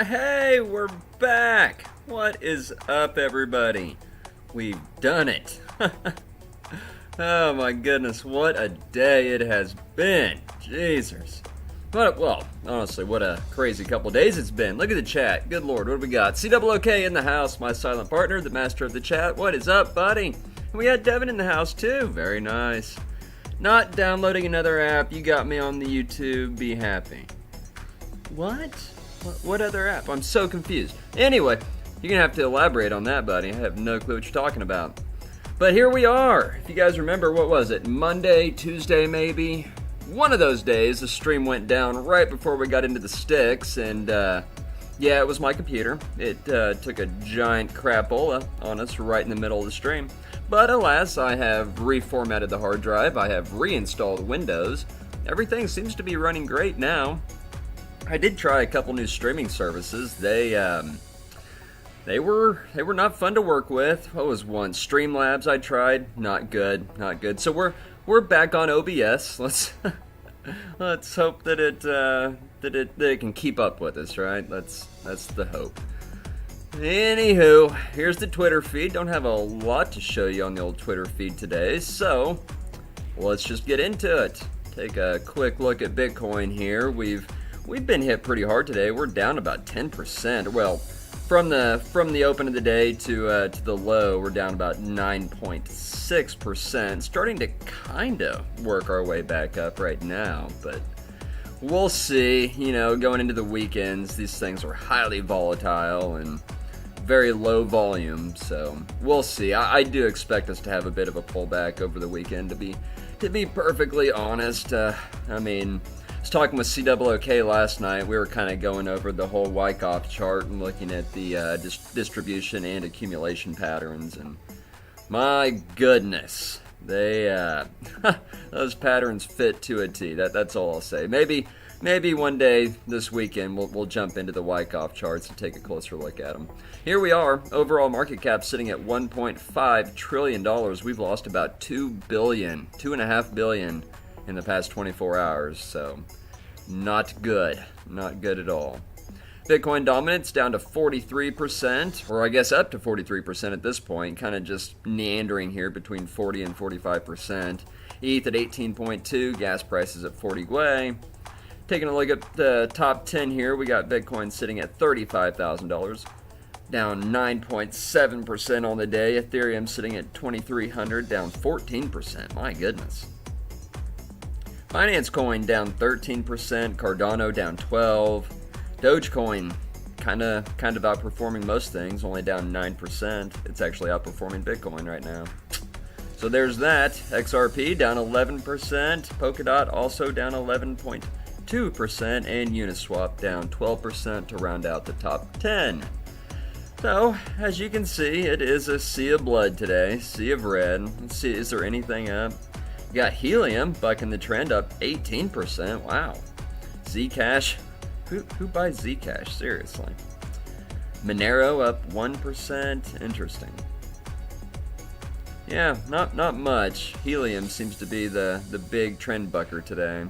Hey, we're back! What is up, everybody? We've done it! Oh my goodness, what a day it has been! Jesus. Well, honestly, what a crazy couple days it's been. Look at the chat. Good lord, what do we got? COOK in the house, my silent partner, the master of the chat. What is up, buddy? And we got Devin in the house, too. Very nice. Not downloading another app. You got me on the YouTube. Be happy. What? What other app? I'm so confused. Anyway, you're going to have to elaborate on that, buddy. I have no clue what you're talking about. But here we are. If you guys remember, what was it? Monday, Tuesday, maybe? One of those days, the stream went down right before we got into the sticks, and yeah, it was my computer. It took a giant crapola on us right in the middle of the stream. But alas, I have reformatted the hard drive. I have reinstalled Windows. Everything seems to be running great now. I did try a couple new streaming services. They were not fun to work with. What was one? Streamlabs I tried. Not good. So we're back on OBS. Let's hope that it can keep up with us, right? That's the hope. Anywho, here's the Twitter feed. Don't have a lot to show you on the old Twitter feed today, so let's just get into it. Take a quick look at Bitcoin here. We've been hit pretty hard today. We're down about 10%. Well, from the open of the day to the low, we're down about 9.6%. Starting to kind of work our way back up right now, but we'll see. You know, going into the weekends, these things are highly volatile and very low volume, so we'll see. I do expect us to have a bit of a pullback over the weekend, to be perfectly honest. I was talking with COOK last night. We were kind of going over the whole Wyckoff chart and looking at the distribution and accumulation patterns, and my goodness, they those patterns fit to a T. That's all I'll say. Maybe one day this weekend we'll jump into the Wyckoff charts and take a closer look at them. Here we are. Overall market cap sitting at $1.5 trillion. We've lost about $2.5 billion in the past 24 hours, so not good at all. Bitcoin dominance down to 43%, or I guess up to 43% at this point, kind of just meandering here between 40 and 45%. ETH at 18.2, gas prices at 40 Gwei. Taking a look at the top 10 here, we got Bitcoin sitting at $35,000, down 9.7% on the day. Ethereum sitting at 2,300, down 14%. My goodness. Binance Coin down 13%, Cardano down 12%, Dogecoin kind of outperforming most things, only down 9%. It's actually outperforming Bitcoin right now. So there's that. XRP down 11%, Polkadot also down 11.2%, and Uniswap down 12% to round out the top 10. So, as you can see, it is a sea of blood today, sea of red. Let's see, is there anything up? You got Helium bucking the trend up 18%. Wow. Zcash. Who buys Zcash? Seriously. Monero up 1%. Interesting. Yeah, not much. Helium seems to be the big trend bucker today.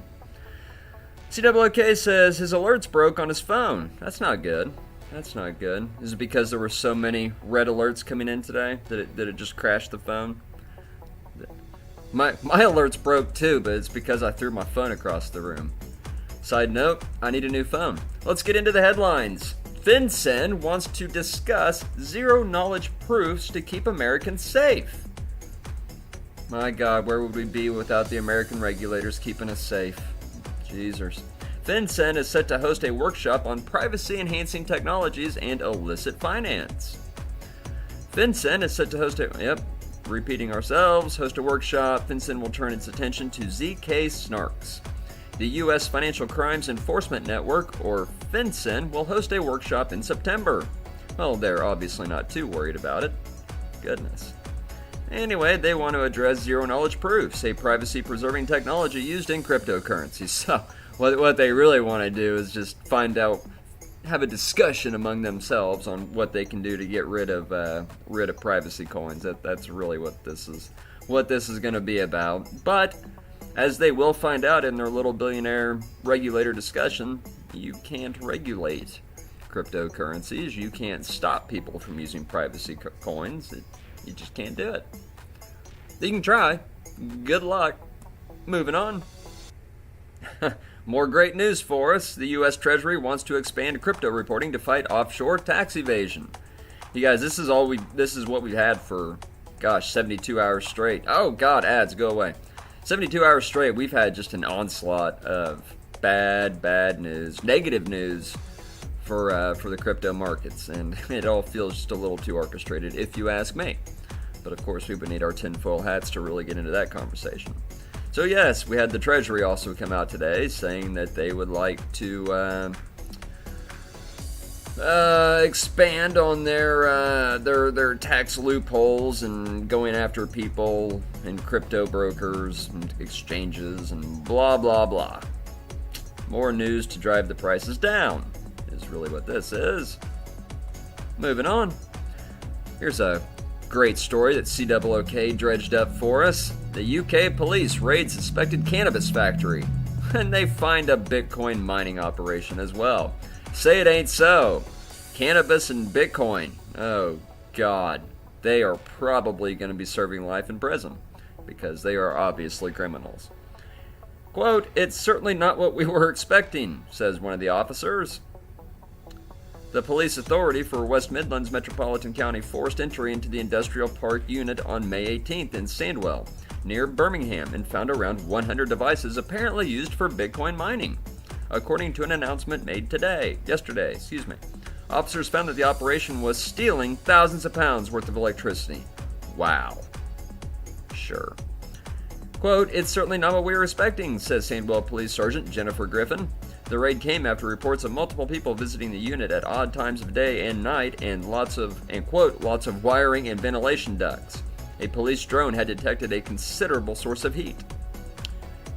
COOK says his alerts broke on his phone. That's not good. Is it because there were so many red alerts coming in today that it just crashed the phone? My alerts broke too, but it's because I threw my phone across the room. Side note, I need a new phone. Let's get into the headlines. FinCEN wants to discuss zero-knowledge proofs to keep Americans safe. My God, where would we be without the American regulators keeping us safe? Jesus. FinCEN is set to host a workshop on privacy-enhancing technologies and illicit finance. FinCEN is set to host repeating ourselves, host a workshop. FinCEN will turn its attention to ZK Snarks. The U.S. Financial Crimes Enforcement Network, or FinCEN, will host a workshop in September. Well, they're obviously not too worried about it. Goodness. Anyway, they want to address zero-knowledge proofs, a privacy-preserving technology used in cryptocurrencies. So, what they really want to do is just find out, have a discussion among themselves on what they can do to get rid of privacy coins. That's really what this is going to be about. But as they will find out in their little billionaire regulator discussion, you can't regulate cryptocurrencies. You can't stop people from using privacy coins. You just can't do it. You can try. Good luck. Moving on. More great news for us. The U.S. Treasury wants to expand crypto reporting to fight offshore tax evasion. You guys, this is what we've had for, 72 hours straight. Oh God, ads, go away. 72 hours straight, we've had just an onslaught of bad news, negative news for the crypto markets, and it all feels just a little too orchestrated, if you ask me. But of course, we would need our tinfoil hats to really get into that conversation. So yes, we had the Treasury also come out today saying that they would like to expand on their tax loopholes and going after people and crypto brokers and exchanges and blah blah blah. More news to drive the prices down is really what this is. Moving on. Here's a great story that COOK dredged up for us. The UK police raid suspected cannabis factory, and they find a Bitcoin mining operation as well. Say it ain't so. Cannabis and Bitcoin. Oh, God. They are probably going to be serving life in prison because they are obviously criminals. Quote, "It's certainly not what we were expecting," says one of the officers. The police authority for West Midlands Metropolitan County forced entry into the industrial park unit on May 18th in Sandwell, near Birmingham, and found around 100 devices apparently used for Bitcoin mining, according to an announcement made yesterday. Officers found that the operation was stealing thousands of pounds worth of electricity. Wow. Sure. Quote, "It's certainly not what we were expecting," says Sandwell Police Sergeant Jennifer Griffin. The raid came after reports of multiple people visiting the unit at odd times of day and night and lots of wiring and ventilation ducts. A police drone had detected a considerable source of heat.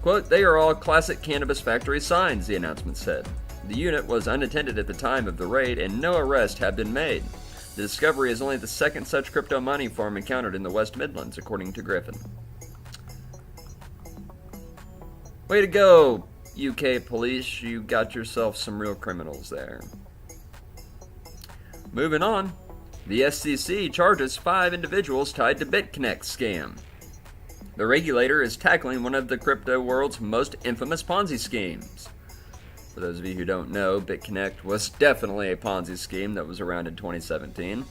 Quote, "They are all classic cannabis factory signs," the announcement said. The unit was unattended at the time of the raid and no arrests have been made. The discovery is only the second such crypto mining farm encountered in the West Midlands, according to Griffin. Way to go, UK police. You got yourself some real criminals there. Moving on. The SEC charges 5 individuals tied to BitConnect scam. The regulator is tackling one of the crypto world's most infamous Ponzi schemes. For those of you who don't know, BitConnect was definitely a Ponzi scheme that was around in 2017.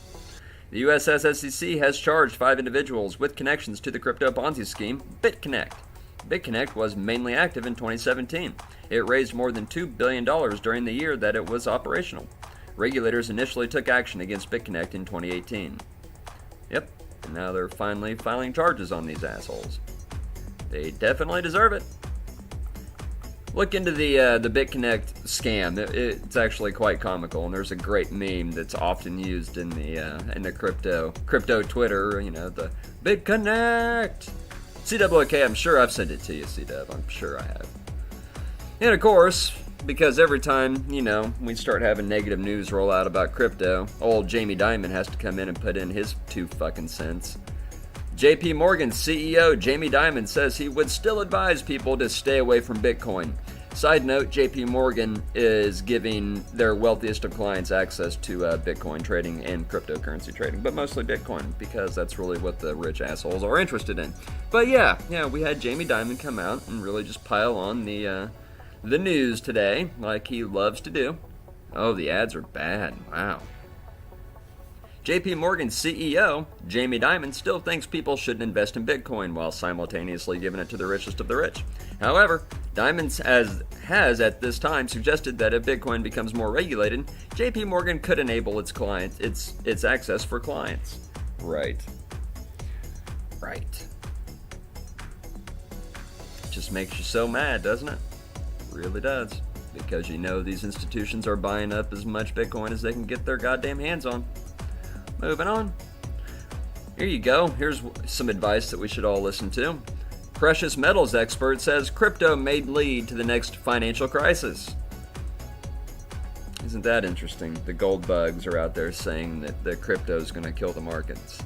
The US SEC has charged 5 individuals with connections to the crypto Ponzi scheme, BitConnect. BitConnect was mainly active in 2017. It raised more than $2 billion during the year that it was operational. Regulators initially took action against BitConnect in 2018. Yep, and now they're finally filing charges on these assholes. They definitely deserve it. Look into the BitConnect scam. It's actually quite comical, and there's a great meme that's often used in the crypto Twitter. You know, the BitConnect. COOK, I'm sure I've sent it to you, CW. I'm sure I have. And of course, because every time, we start having negative news roll out about crypto, old Jamie Dimon has to come in and put in his 2 fucking cents. JP Morgan CEO Jamie Dimon says he would still advise people to stay away from Bitcoin. Side note, JP Morgan is giving their wealthiest of clients access to Bitcoin trading and cryptocurrency trading, but mostly Bitcoin, because that's really what the rich assholes are interested in. But yeah, we had Jamie Dimon come out and really just pile on the news today, like he loves to do. Oh, the ads are bad. Wow. JP Morgan CEO Jamie Dimon still thinks people shouldn't invest in Bitcoin while simultaneously giving it to the richest of the rich. However, Dimon has at this time suggested that if Bitcoin becomes more regulated, JP Morgan could enable its access for clients. Right. Just makes you so mad, doesn't it? It really does. Because these institutions are buying up as much Bitcoin as they can get their goddamn hands on. Moving on. Here you go. Here's some advice that we should all listen to. Precious metals expert says crypto may lead to the next financial crisis. Isn't that interesting? The gold bugs are out there saying that the crypto is going to kill the markets.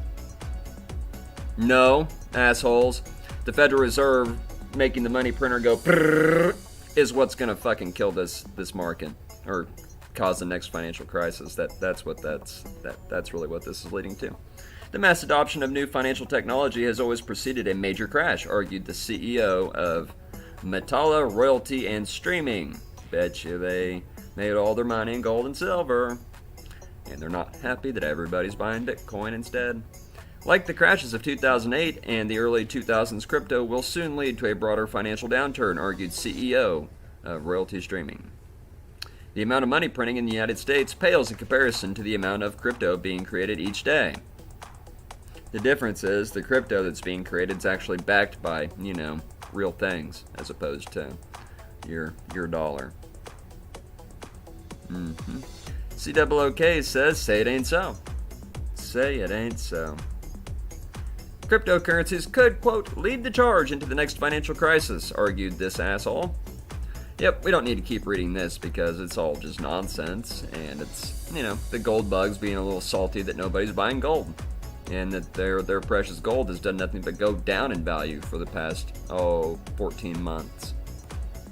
No, assholes. The Federal Reserve making the money printer go prrrr is what's going to fucking kill this market. Or cause the next financial crisis. That's really what this is leading to. The mass adoption of new financial technology has always preceded a major crash, argued the CEO of Metalla Royalty and Streaming. Bet you they made all their money in gold and silver, and they're not happy that everybody's buying Bitcoin instead. Like the crashes of 2008 and the early 2000s, crypto will soon lead to a broader financial downturn, argued CEO of Royalty Streaming. The amount of money printing in the United States pales in comparison to the amount of crypto being created each day. The difference is the crypto that's being created is actually backed by, real things as opposed to your dollar. COOK says, say it ain't so. Say it ain't so. Cryptocurrencies could, quote, lead the charge into the next financial crisis, argued this asshole. Yep, we don't need to keep reading this because it's all just nonsense, and it's, the gold bugs being a little salty that nobody's buying gold, and that their precious gold has done nothing but go down in value for the past, 14 months.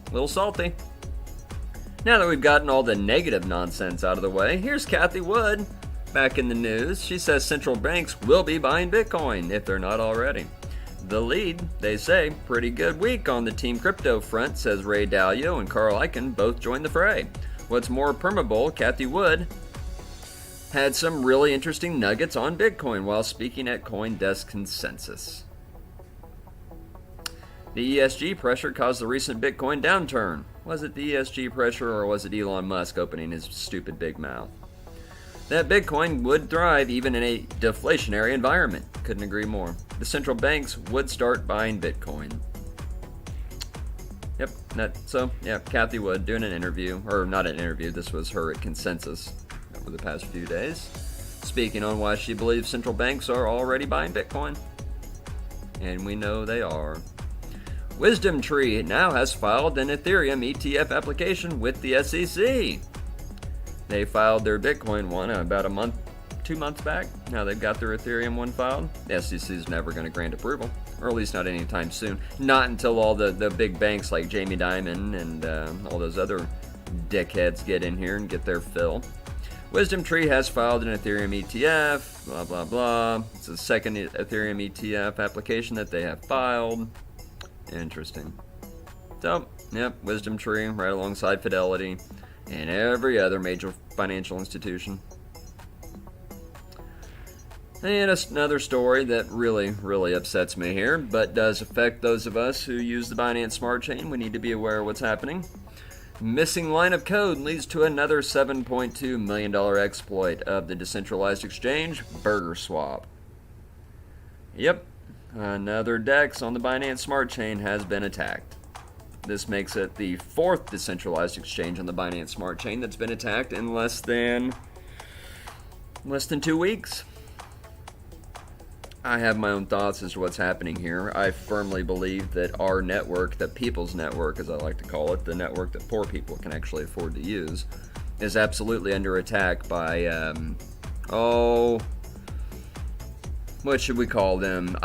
A little salty. Now that we've gotten all the negative nonsense out of the way, here's Cathie Wood back in the news. She says central banks will be buying Bitcoin if they're not already. The lead, they say, pretty good week on the Team Crypto front, says Ray Dalio and Carl Icahn both joined the fray. What's more, Permable, Cathie Wood, had some really interesting nuggets on Bitcoin while speaking at CoinDesk Consensus. The ESG pressure caused the recent Bitcoin downturn. Was it the ESG pressure or was it Elon Musk opening his stupid big mouth? That Bitcoin would thrive even in a deflationary environment. Couldn't agree more. The central banks would start buying Bitcoin. Yep, Cathie Wood doing an interview, or not an interview, this was her at Consensus over the past few days, speaking on why she believes central banks are already buying Bitcoin. And we know they are. Wisdomtree now has filed an Ethereum ETF application with the SEC. They filed their Bitcoin one about 2 months back. Now they've got their Ethereum one filed. The SEC is never going to grant approval, or at least not anytime soon. Not until all the big banks like Jamie Dimon and all those other dickheads get in here and get their fill. Wisdomtree has filed an Ethereum ETF, blah, blah, blah. It's the second Ethereum ETF application that they have filed. Interesting. So, Wisdomtree right alongside Fidelity and every other major financial institution. And another story that really, really upsets me here, but does affect those of us who use the Binance Smart Chain. We need to be aware of what's happening. Missing line of code leads to another $7.2 million exploit of the decentralized exchange, BurgerSwap. Yep, another DEX on the Binance Smart Chain has been attacked. This makes it the fourth decentralized exchange on the Binance Smart Chain that's been attacked in less than 2 weeks. I have my own thoughts as to what's happening here. I firmly believe that our network, the people's network as I like to call it, the network that poor people can actually afford to use, is absolutely under attack by, what should we call them?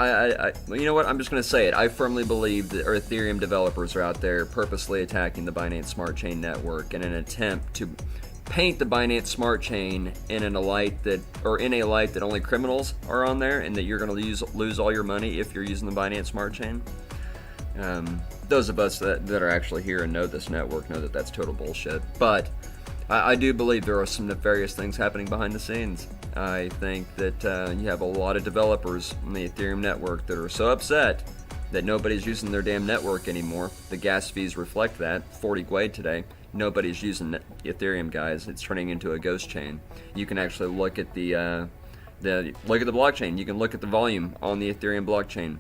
You know what? I'm just going to say it. I firmly believe that our Ethereum developers are out there purposely attacking the Binance Smart Chain network in an attempt to paint the Binance Smart Chain in a light that only criminals are on there, and that you're going to lose all your money if you're using the Binance Smart Chain. Those of us that are actually here and know this network know that that's total bullshit. But I do believe there are some nefarious things happening behind the scenes. I think that you have a lot of developers on the Ethereum network that are so upset that nobody's using their damn network anymore. The gas fees reflect that. 40 Gwei today. Nobody's using Ethereum, guys. It's turning into a ghost chain. You can actually look at the blockchain. You can look at the volume on the Ethereum blockchain.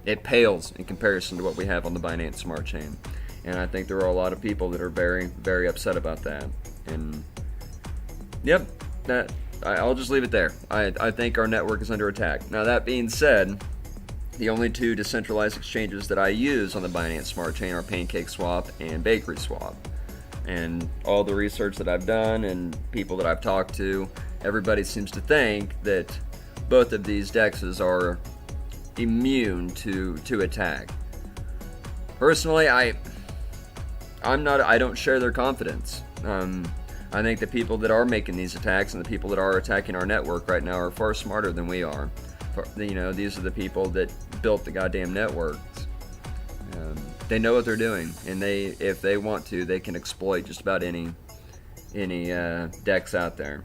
It pales in comparison to what we have on the Binance Smart Chain. And I think there are a lot of people that are very, very upset about that. And I'll just leave it there. I think our network is under attack. Now, that being said, the only two decentralized exchanges that I use on the Binance Smart Chain are PancakeSwap and BakerySwap. And all the research that I've done and people that I've talked to, everybody seems to think that both of these DEXs are immune to attack. Personally, I don't share their confidence. I think the people that are making these attacks and the people that are attacking our network right now are far smarter than we are. These are the people that built the goddamn networks. They know what they're doing, and if they want to, they can exploit just about any decks out there.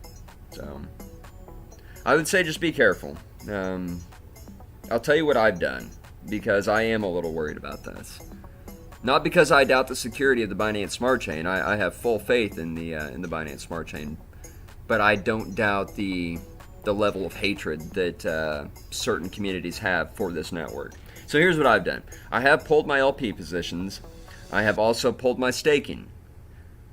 So I would say just be careful. I'll tell you what I've done, because I am a little worried about this. Not because I doubt the security of the Binance Smart Chain. I have full faith in the Binance Smart Chain, but I don't doubt the level of hatred that certain communities have for this network. So here's what I've done. I have pulled my LP positions. I have also pulled my staking.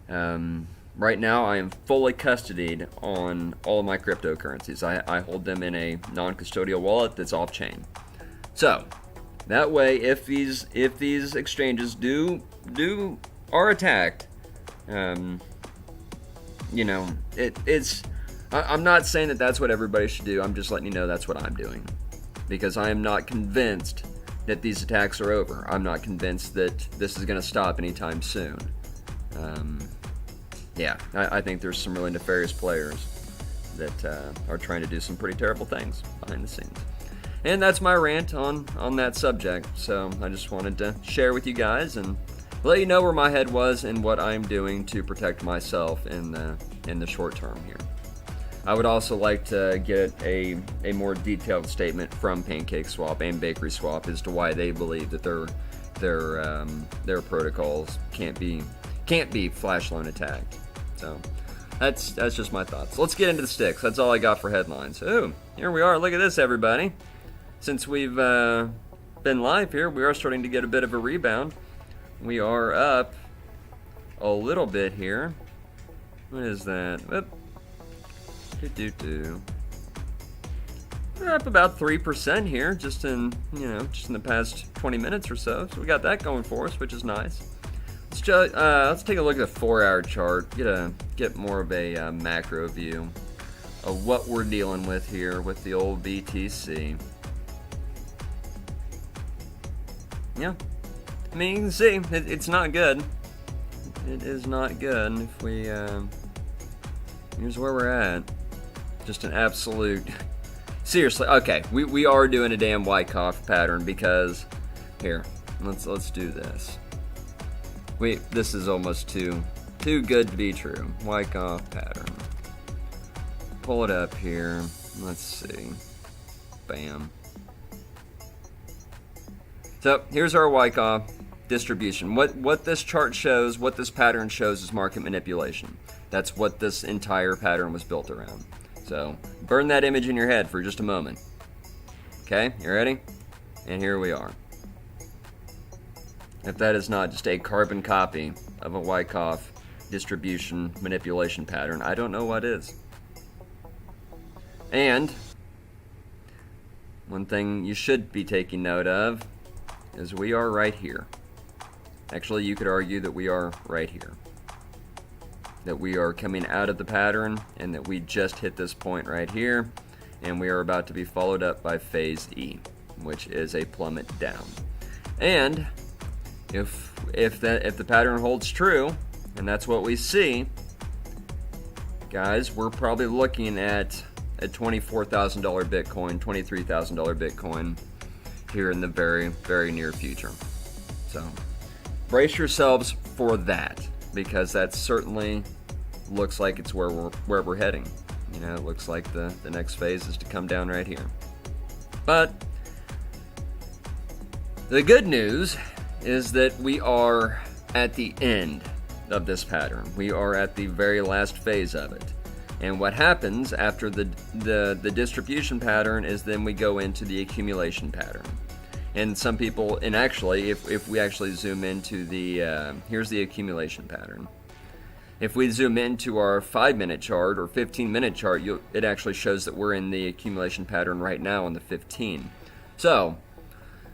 Right now, I am fully custodied on all of my cryptocurrencies. I hold them in a non-custodial wallet that's off-chain. So that way, if these exchanges are attacked, it's. I'm not saying that that's what everybody should do. I'm just letting you know that's what I'm doing, because I am not convinced that these attacks are over. I'm not convinced that this is going to stop anytime soon. I think there's some really nefarious players that are trying to do some pretty terrible things behind the scenes. And that's my rant on that subject. So I just wanted to share with you guys and let you know where my head was and what I'm doing to protect myself in the short term here. I would also like to get a more detailed statement from PancakeSwap and BurgerSwap as to why they believe that their protocols can't be flash loan attacked. So that's just my thoughts. Let's get into the sticks. That's all I got for headlines. Oh, here we are. Look at this, everybody. Since we've been live here, we are starting to get a bit of a rebound. We are up a little bit here. What is that? Oop. We're up about 3% here, just in the past 20 minutes or so. So we got that going for us, which is nice. Let's take a look at the 4-hour chart. Get more of a macro view of what we're dealing with here with the old BTC. Yeah, I mean, you can see it's not good. It is not good. If we here's where we're at. Just an absolute. Seriously, okay, we are doing a damn Wyckoff pattern, because here, let's do this. This is almost too good to be true. Wyckoff pattern. Pull it up here. Let's see. Bam. So here's our Wyckoff distribution. What this chart shows, what this pattern shows, is market manipulation. That's what this entire pattern was built around. So burn that image in your head for just a moment. Okay, you ready? And here we are. If that is not just a carbon copy of a Wyckoff distribution manipulation pattern, I don't know what is. And one thing you should be taking note of is we are right here. Actually, you could argue that we are right here. That we are coming out of the pattern, and that we just hit this point right here, and we are about to be followed up by phase E, which is a plummet down. And if the pattern holds true, and that's what we see, guys, we're probably looking at a $24,000 Bitcoin, $23,000 Bitcoin here in the very, very near future. So brace yourselves for that, because that certainly looks like it's where we're heading. It looks like the next phase is to come down right here. But the good news is that we are at the end of this pattern. We are at the very last phase of it. And what happens after the distribution pattern is then we go into the accumulation pattern. And some people, and actually, if we actually zoom into here's the accumulation pattern. If we zoom into our 5-minute chart or 15-minute chart, it actually shows that we're in the accumulation pattern right now on the 15. So,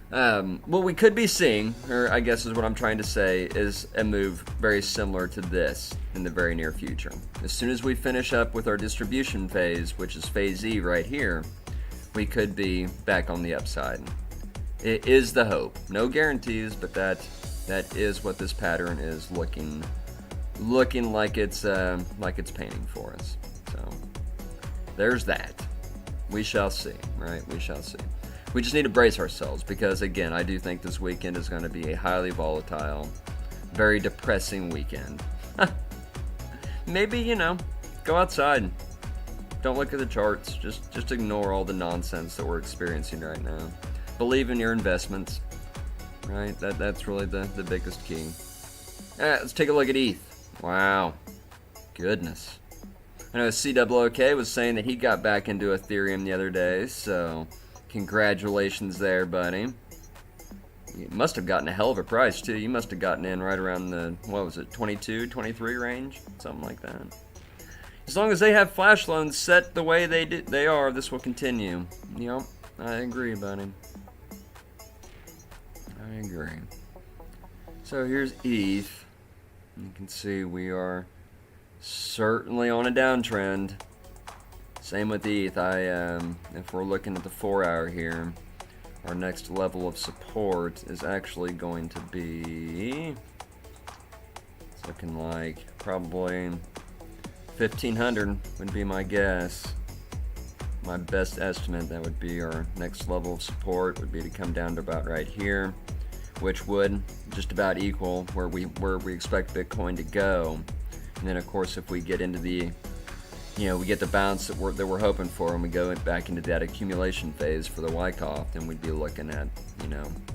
what we could be seeing, or I guess is what I'm trying to say, is a move very similar to this in the very near future. As soon as we finish up with our distribution phase, which is phase E right here, we could be back on the upside. It is the hope. No guarantees, but that is what this pattern is looking looking like it's painting for us. So there's that. We shall see, right? We shall see. We just need to brace ourselves because, again, I do think this weekend is going to be a highly volatile, very depressing weekend. Maybe, go outside. Don't look at the charts. Just ignore all the nonsense that we're experiencing right now. Believe in your investments, right? That's really the biggest key. All right, let's take a look at ETH. Wow. Goodness. I know CWOK was saying that he got back into Ethereum the other day, so congratulations there, buddy. You must have gotten a hell of a price, too. You must have gotten in right around the, 22, 23 range? Something like that. As long as they have flash loans set the way they are, this will continue. Yep, I agree, buddy. I agree. So here's ETH. You can see we are certainly on a downtrend. Same with ETH. If we're looking at the 4-hour here, our next level of support is actually going to be, it's looking like probably 1,500 would be my guess. My best estimate, that would be our next level of support, would be to come down to about right here, which would just about equal where we expect Bitcoin to go. And then, of course, if we get into the, we get the bounce that we're hoping for, and we go back into that accumulation phase for the Wyckoff, then we'd be looking at,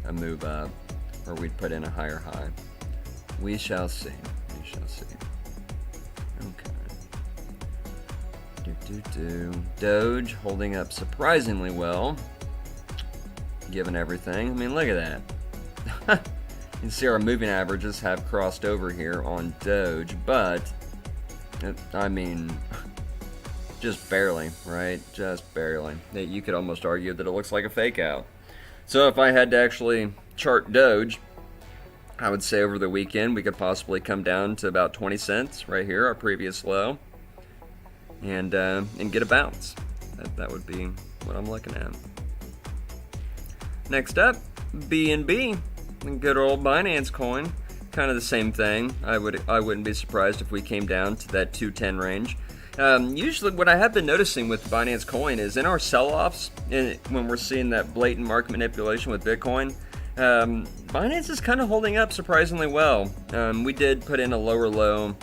a move up, or we'd put in a higher high. We shall see. We shall see. Okay. Doge holding up surprisingly well, given everything. I mean, look at that. You can see our moving averages have crossed over here on Doge, but, just barely, right? Just barely. You could almost argue that it looks like a fake out. So if I had to actually chart Doge, I would say over the weekend we could possibly come down to about 20 cents right here, our previous low, and get a bounce. That would be what I'm looking at. Next up, BNB. Good old Binance coin, kind of the same thing. I wouldn't be surprised if we came down to that 210 range. Usually, what I have been noticing with Binance coin is in our sell-offs, when we're seeing that blatant market manipulation with Bitcoin, Binance is kind of holding up surprisingly well. We did put in a lower low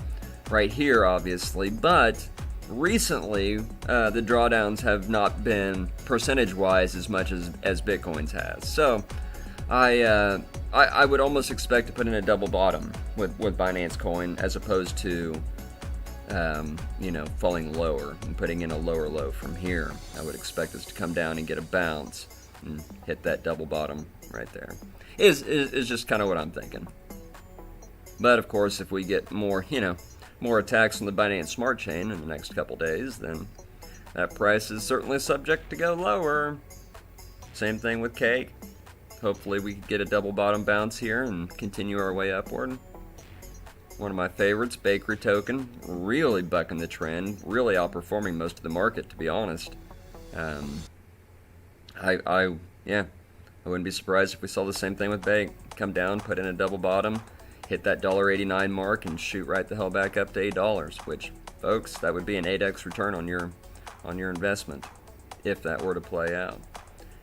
right here, obviously, but recently the drawdowns have not been percentage-wise as much as Bitcoin's has. So I would almost expect to put in a double bottom with Binance coin as opposed to falling lower and putting in a lower low from here. I would expect us to come down and get a bounce and hit that double bottom right there. Is just kind of what I'm thinking. But of course, if we get more attacks on the Binance Smart Chain in the next couple days, then that price is certainly subject to go lower. Same thing with Cake. Hopefully we can get a double bottom bounce here and continue our way upward. One of my favorites, Bakery Token, really bucking the trend, really outperforming most of the market, to be honest. I wouldn't be surprised if we saw the same thing with Bake. Come down, put in a double bottom, hit that $1.89 mark, and shoot right the hell back up to $8, which, folks, that would be an 8x return on your investment, if that were to play out.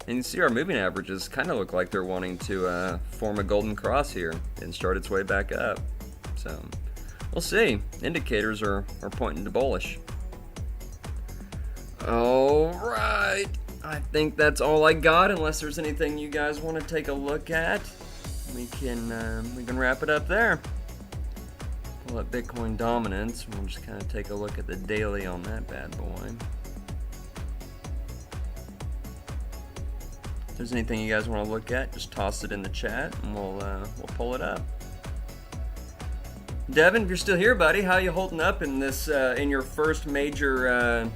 And you see our moving averages kind of look like they're wanting to form a golden cross here and start its way back up. So we'll see. Indicators are pointing to bullish. All right. I think that's all I got. Unless there's anything you guys want to take a look at, we can wrap it up there. Pull up Bitcoin dominance. We'll just kind of take a look at the daily on that bad boy. If there's anything you guys want to look at, just toss it in the chat and we'll pull it up. Devin, if you're still here, buddy, how you holding up in this in your first major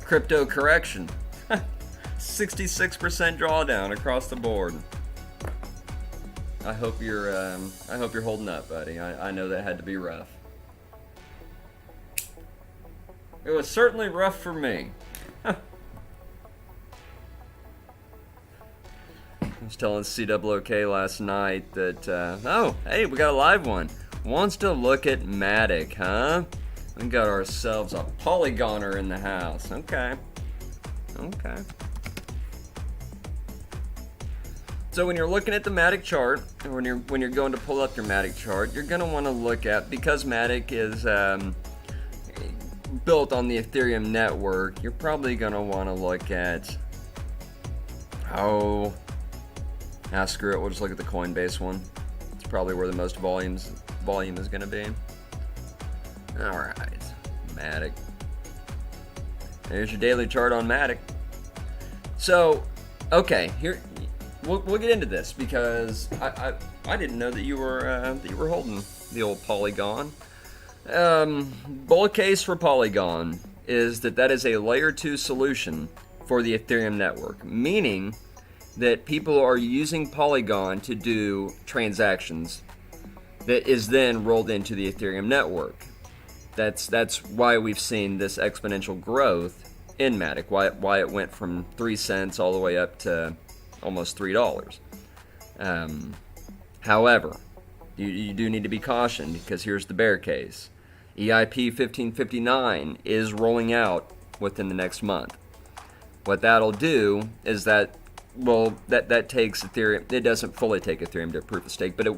crypto correction? 66% drawdown across the board. I hope you're holding up, buddy. I know that had to be rough. It was certainly rough for me. I was telling CWOK last night that, oh, hey, we got a live one. wants to look at Matic, huh? We got ourselves a polygoner in the house. Okay. So when you're looking at the Matic chart, or when you're going to pull up your Matic chart, you're going to want to look at, because Matic is built on the Ethereum network, you're probably going to want to look at, screw it, we'll just look at the Coinbase one. It's probably where the most volume is going to be. All right, Matic. There's your daily chart on Matic. So, okay, here we'll get into this because I didn't know that you were holding the old Polygon. Bull case for Polygon is that is a layer 2 solution for the Ethereum network, meaning that people are using Polygon to do transactions that is then rolled into the Ethereum network. That's why we've seen this exponential growth in Matic, why it went from 3 cents all the way up to almost $3. However, you do need to be cautioned, because here's the bear case. EIP 1559 is rolling out within the next month. What that'll do is that takes Ethereum. It doesn't fully take Ethereum to proof of stake, but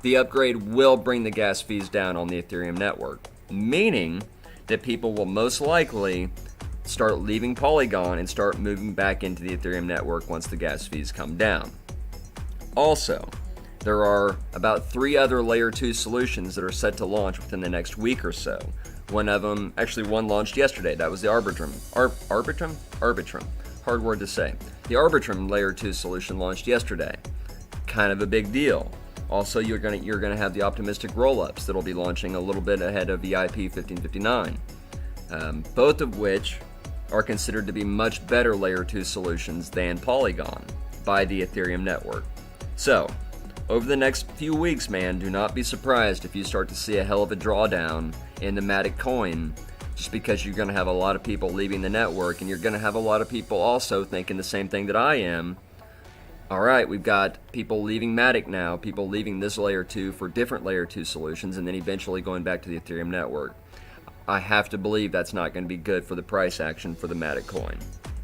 the upgrade will bring the gas fees down on the Ethereum network, meaning that people will most likely start leaving Polygon and start moving back into the Ethereum network once the gas fees come down. Also, there are about 3 other layer 2 solutions that are set to launch within the next week or so. One of them, actually one launched yesterday. That was the Arbitrum. Arbitrum. Hard word to say. The Arbitrum layer 2 solution launched yesterday. Kind of a big deal. Also, you're gonna have the optimistic rollups that'll be launching a little bit ahead of EIP 1559. Both of which are considered to be much better layer 2 solutions than Polygon by the Ethereum network. So, over the next few weeks, man, do not be surprised if you start to see a hell of a drawdown in the Matic coin, just because you're going to have a lot of people leaving the network, and you're going to have a lot of people also thinking the same thing that I am. All right, we've got people leaving Matic now, people leaving this layer 2 for different layer 2 solutions, and then eventually going back to the Ethereum network. I have to believe that's not going to be good for the price action for the Matic coin,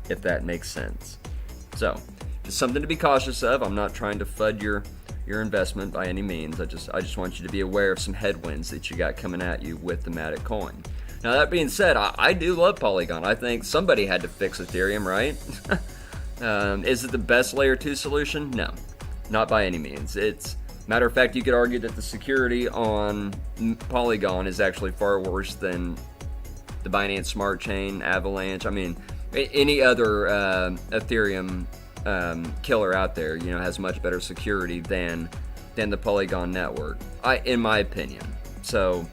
if that makes sense. So, just something to be cautious of. I'm not trying to FUD your investment by any means. I just want you to be aware of some headwinds that you got coming at you with the Matic coin. Now, that being said, I do love Polygon. I think somebody had to fix Ethereum, right? Is it the best layer 2 solution? No, not by any means. Matter of fact, you could argue that the security on Polygon is actually far worse than the Binance Smart Chain, Avalanche. I mean, any other Ethereum killer out there, has much better security than the Polygon network, in my opinion. So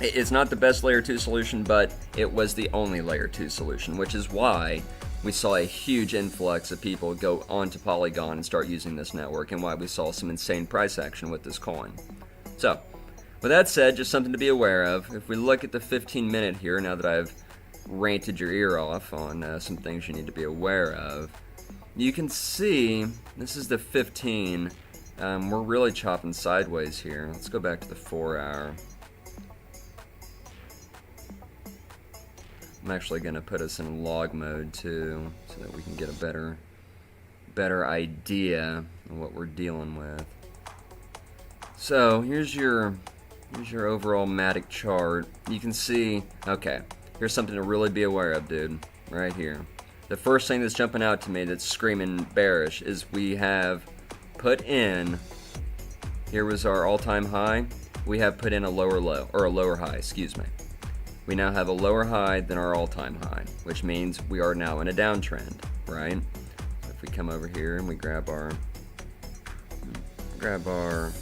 it's not the best layer 2 solution, but it was the only layer 2 solution, which is why we saw a huge influx of people go onto Polygon and start using this network, and why we saw some insane price action with this coin. So, with that said, just something to be aware of. If we look at the 15-minute here, now that I've ranted your ear off on some things you need to be aware of, you can see, this is the 15. We're really chopping sideways here. Let's go back to the 4-hour. I'm actually going to put us in log mode too, so that we can get a better idea of what we're dealing with. So here's your overall Matic chart. You can see, okay, here's something to really be aware of, dude, right here. The first thing that's jumping out to me that's screaming bearish is we have put in, here was our all-time high, we have put in a lower low, or a lower high, excuse me. We now have a lower high than our all-time high, which means we are now in a downtrend, right? So if we come over here and we grab our, oh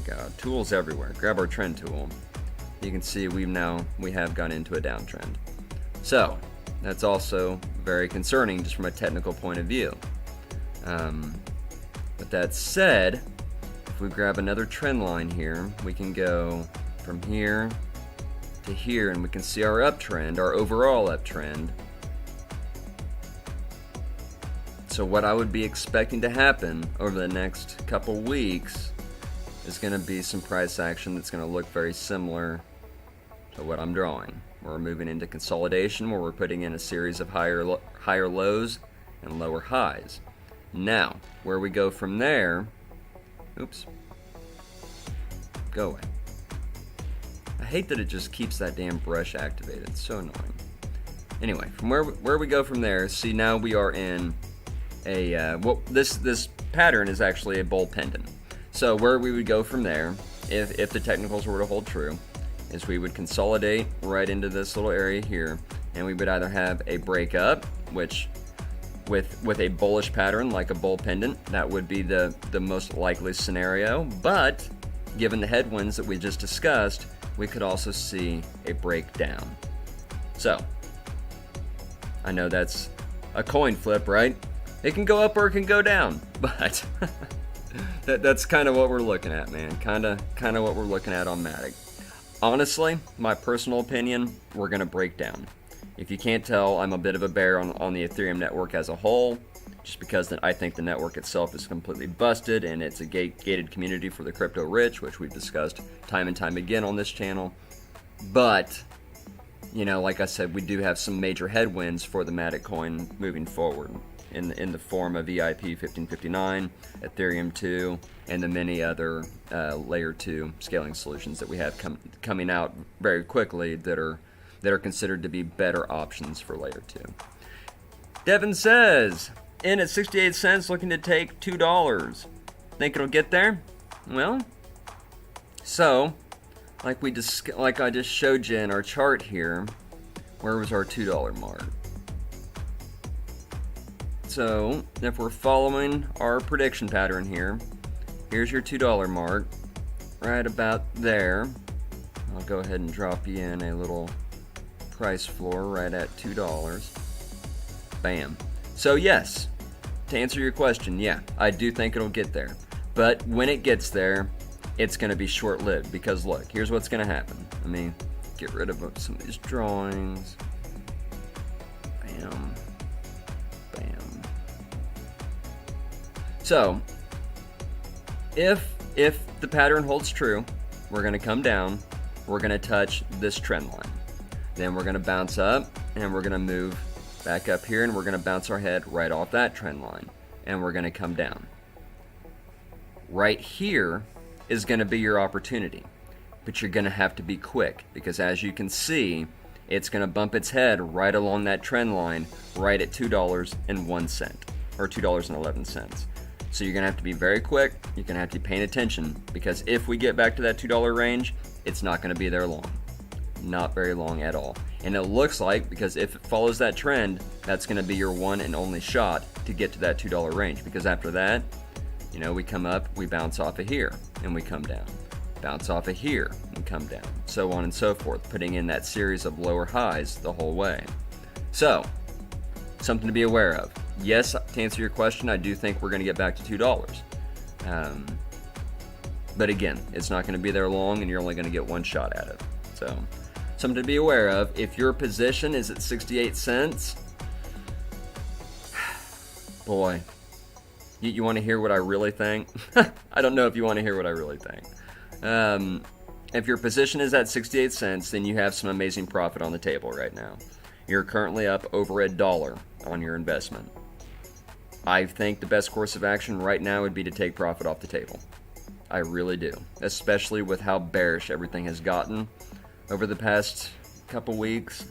god, tools everywhere. Grab our trend tool. You can see we have gone into a downtrend. So that's also very concerning just from a technical point of view. With that said, if we grab another trend line here, we can go from here to here, and we can see our uptrend, our overall uptrend. So what I would be expecting to happen over the next couple weeks is going to be some price action that's going to look very similar to what I'm drawing. We're moving into consolidation where we're putting in a series of higher lows and lower highs. Now, where we go from there, oops, go away. I hate that it just keeps that damn brush activated. It's so annoying. Anyway, from where we go from there, see now we are in a, this pattern is actually a bull pendant. So where we would go from there, if the technicals were to hold true, is we would consolidate right into this little area here, and we would either have a breakup, which with a bullish pattern like a bull pendant, that would be the most likely scenario, but given the headwinds that we just discussed, we could also see a breakdown. So, I know that's a coin flip, right? It can go up or it can go down, but that's kind of what we're looking at, man. Kind of what we're looking at on Matic. Honestly, my personal opinion, we're going to break down. If you can't tell, I'm a bit of a bear on the Ethereum network as a whole, just because I think the network itself is completely busted and it's a gated community for the crypto rich, which we've discussed time and time again on this channel. But, you know, like I said, we do have some major headwinds for the Matic coin moving forward in the form of VIP 1559, Ethereum 2, and the many other layer 2 scaling solutions that we have coming out very quickly that are considered to be better options for layer 2. Devin says, in at 68 cents, looking to take $2. Think it'll get there? Well, so like I just showed you in our chart here, where was our $2 mark? So if we're following our prediction pattern here, here's your $2 mark, right about there. I'll go ahead and drop you in a little price floor right at $2. Bam. So yes, to answer your question, yeah, I do think it'll get there. But when it gets there, it's going to be short-lived because look, here's what's going to happen. Let me get rid of some of these drawings. Bam. Bam. So, if the pattern holds true, we're going to come down, we're going to touch this trend line. Then we're going to bounce up, and we're going to move back up here, and we're going to bounce our head right off that trend line, and we're going to come down. Right here is going to be your opportunity, but you're going to have to be quick, because as you can see, it's going to bump its head right along that trend line, right at $2.01, or $2.11. So you're going to have to be very quick, you're going to have to be paying attention, because if we get back to that $2 range, it's not going to be there long. Not very long at all. And it looks like, because if it follows that trend, that's going to be your one and only shot to get to that $2 range, because after that, you know, we come up, we bounce off of here, and we come down. Bounce off of here, and come down. So on and so forth, putting in that series of lower highs the whole way. So, something to be aware of. Yes, to answer your question, I do think we're going to get back to $2. But again, it's not going to be there long, and you're only going to get one shot at it. So, something to be aware of. If your position is at 68 cents, boy, you want to hear what I really think? I don't know if you want to hear what I really think. If your position is at 68 cents, then you have some amazing profit on the table right now. You're currently up over $1 on your investment. I think the best course of action right now would be to take profit off the table. I really do, especially with how bearish everything has gotten over the past couple weeks.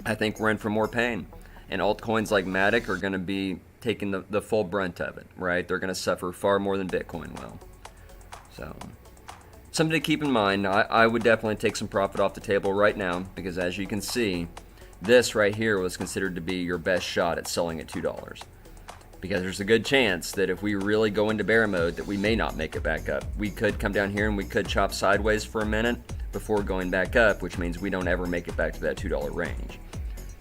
I think we're in for more pain, and altcoins like Matic are going to be taking the full brunt of it, right? They're going to suffer far more than Bitcoin will. So, something to keep in mind. I would definitely take some profit off the table right now, because as you can see, this right here was considered to be your best shot at selling at $2. Because there's a good chance that if we really go into bear mode, that we may not make it back up. We could come down here and we could chop sideways for a minute before going back up, which means we don't ever make it back to that $2 range.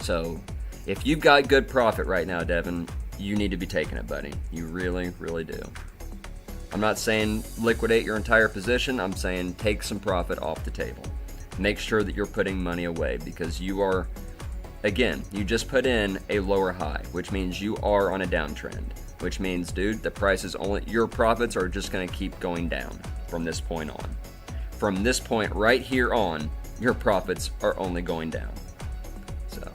So, if you've got good profit right now, Devin, you need to be taking it, buddy. You really, really do. I'm not saying liquidate your entire position. I'm saying take some profit off the table. Make sure that you're putting money away, because you are, again, you just put in a lower high, which means you are on a downtrend. which means, dude, the price is only, your profits are just going to keep going down from this point on. From this point right here on, your profits are only going down. So,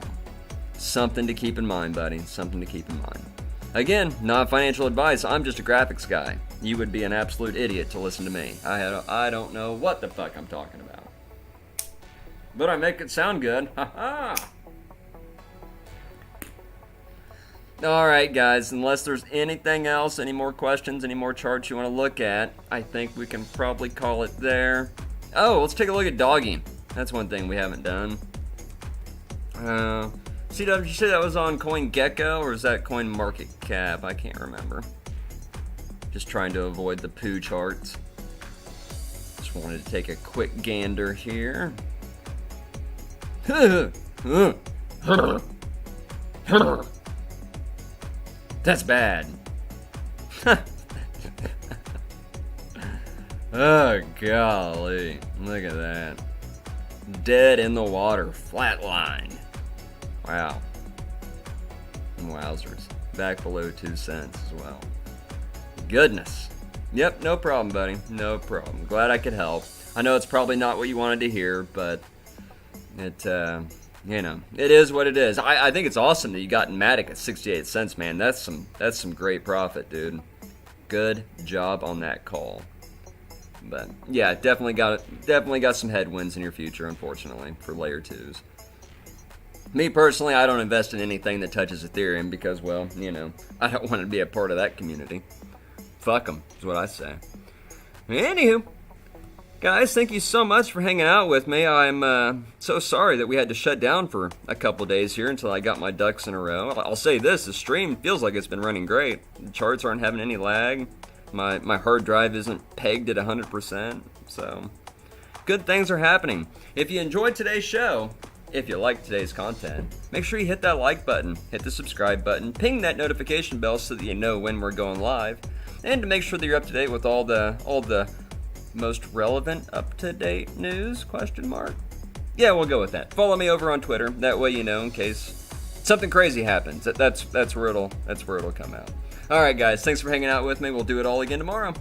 something to keep in mind, buddy. Something to keep in mind. Again, not financial advice. I'm just a graphics guy. You would be an absolute idiot to listen to me. I don't know what the fuck I'm talking about. But I make it sound good. Ha ha! Alright guys, unless there's anything else, any more questions, any more charts you want to look at, I think we can probably call it there. Oh, let's take a look at Doggy. That's one thing we haven't done. CW, did you say that was on CoinGecko, or is that CoinMarketCap? I can't remember. Just trying to avoid the poo charts. Just wanted to take a quick gander here. That's bad. Oh, golly. Look at that. Dead in the water. Flatline. Wow. Wowzers. Back below 2 cents as well. Goodness. Yep, no problem, buddy. No problem. Glad I could help. I know it's probably not what you wanted to hear, but it, you know, it is what it is. I think it's awesome that you got Matic at 68 cents, man. That's some great profit, dude. Good job on that call. But yeah, definitely got some headwinds in your future, unfortunately, for layer 2s. Me personally, I don't invest in anything that touches Ethereum because, well, you know, I don't want to be a part of that community. Fuck them, is what I say. Anywho, guys, thank you so much for hanging out with me. I'm so sorry that we had to shut down for a couple days here until I got my ducks in a row. I'll say this, the stream feels like it's been running great. The charts aren't having any lag. My hard drive isn't pegged at 100%, so good things are happening. If you enjoyed today's show, if you like today's content, make sure you hit that like button, hit the subscribe button, ping that notification bell so that you know when we're going live, and to make sure that you're up to date with all the most relevant up-to-date news, question mark? Yeah, we'll go with that. Follow me over on Twitter, that way you know in case something crazy happens. That's where it'll come out. Alright guys, thanks for hanging out with me. We'll do it all again tomorrow.